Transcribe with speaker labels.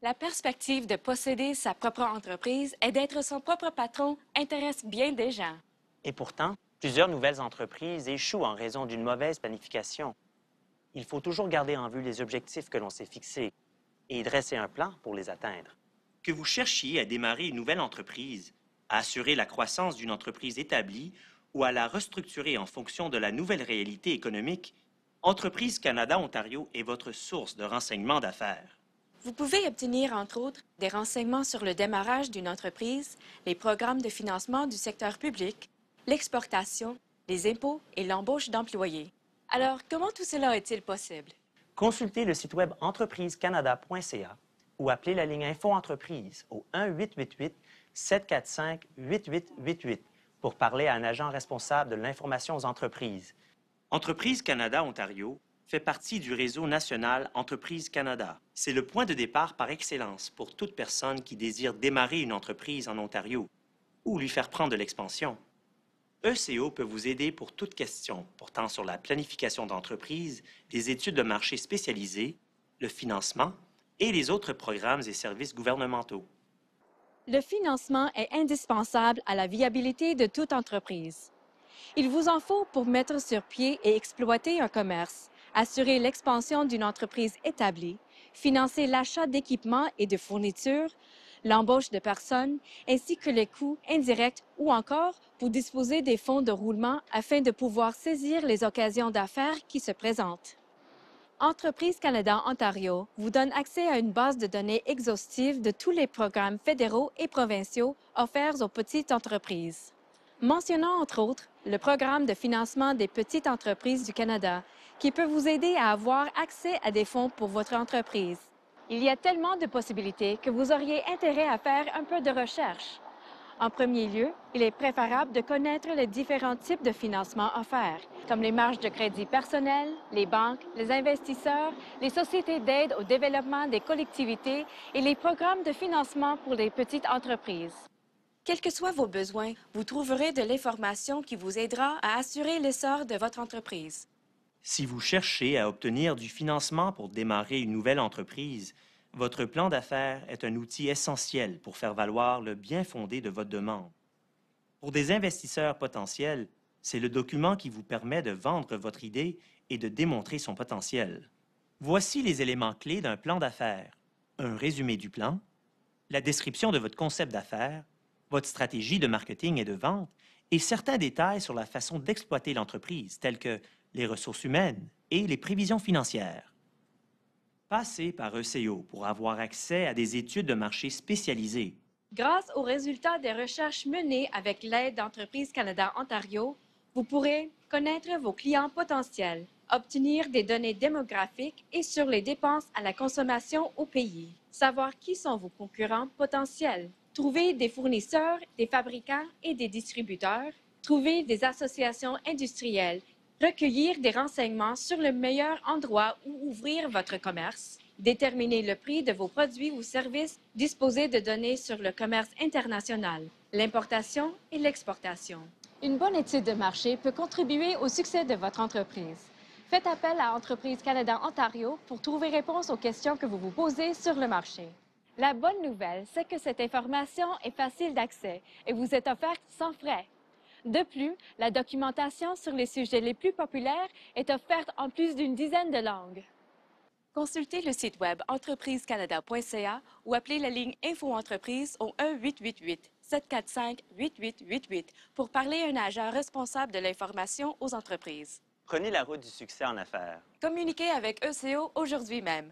Speaker 1: La perspective de posséder sa propre entreprise et d'être son propre patron intéresse bien des gens.
Speaker 2: Et pourtant, plusieurs nouvelles entreprises échouent en raison d'une mauvaise planification. Il faut toujours garder en vue les objectifs que l'on s'est fixés et dresser un plan pour les atteindre.
Speaker 3: Que vous cherchiez à démarrer une nouvelle entreprise, à assurer la croissance d'une entreprise établie ou à la restructurer en fonction de la nouvelle réalité économique, Entreprise Canada Ontario est votre source de renseignements d'affaires.
Speaker 1: Vous pouvez obtenir, entre autres, des renseignements sur le démarrage d'une entreprise, les programmes de financement du secteur public, l'exportation, les impôts et l'embauche d'employés. Alors, comment tout cela est-il possible?
Speaker 2: Consultez le site web entreprisecanada.ca ou appelez la ligne Info Entreprise au 1-888-745-8888 pour parler à un agent responsable de l'information aux entreprises.
Speaker 3: Entreprise Canada Ontario fait partie du réseau national Entreprise Canada. C'est le point de départ par excellence pour toute personne qui désire démarrer une entreprise en Ontario ou lui faire prendre de l'expansion. ECO peut vous aider pour toute question portant sur la planification d'entreprise, les études de marché spécialisées, le financement et les autres programmes et services gouvernementaux.
Speaker 1: Le financement est indispensable à la viabilité de toute entreprise. Il vous en faut pour mettre sur pied et exploiter un commerce, assurer l'expansion d'une entreprise établie, financer l'achat d'équipements et de fournitures, l'embauche de personnes, ainsi que les coûts indirects ou encore pour disposer des fonds de roulement afin de pouvoir saisir les occasions d'affaires qui se présentent. Entreprise Canada Ontario vous donne accès à une base de données exhaustive de tous les programmes fédéraux et provinciaux offerts aux petites entreprises. Mentionnons entre autres le programme de financement des petites entreprises du Canada, qui peut vous aider à avoir accès à des fonds pour votre entreprise. Il y a tellement de possibilités que vous auriez intérêt à faire un peu de recherche. En premier lieu, il est préférable de connaître les différents types de financements offerts, comme les marges de crédit personnelles, les banques, les investisseurs, les sociétés d'aide au développement des collectivités et les programmes de financement pour les petites entreprises. Quels que soient vos besoins, vous trouverez de l'information qui vous aidera à assurer l'essor de votre entreprise.
Speaker 3: Si vous cherchez à obtenir du financement pour démarrer une nouvelle entreprise, votre plan d'affaires est un outil essentiel pour faire valoir le bien-fondé de votre demande. Pour des investisseurs potentiels, c'est le document qui vous permet de vendre votre idée et de démontrer son potentiel. Voici les éléments clés d'un plan d'affaires. Un résumé du plan, la description de votre concept d'affaires, votre stratégie de marketing et de vente et certains détails sur la façon d'exploiter l'entreprise, tels que les ressources humaines et les prévisions financières. Passez par ECO pour avoir accès à des études de marché spécialisées.
Speaker 1: Grâce aux résultats des recherches menées avec l'aide d'Entreprise Canada Ontario, vous pourrez connaître vos clients potentiels, obtenir des données démographiques et sur les dépenses à la consommation au pays, savoir qui sont vos concurrents potentiels, trouver des fournisseurs, des fabricants et des distributeurs, trouver des associations industrielles, recueillir des renseignements sur le meilleur endroit où ouvrir votre commerce, déterminer le prix de vos produits ou services, disposer de données sur le commerce international, l'importation et l'exportation. Une bonne étude de marché peut contribuer au succès de votre entreprise. Faites appel à Entreprise Canada Ontario pour trouver réponse aux questions que vous vous posez sur le marché. La bonne nouvelle, c'est que cette information est facile d'accès et vous est offerte sans frais. De plus, la documentation sur les sujets les plus populaires est offerte en plus d'une dizaine de langues. Consultez le site web entreprisecanada.ca ou appelez la ligne Info Entreprise au 1-888-745-8888 pour parler à un agent responsable de l'information aux entreprises.
Speaker 2: Prenez la route du succès en affaires.
Speaker 1: Communiquez avec ECO aujourd'hui même.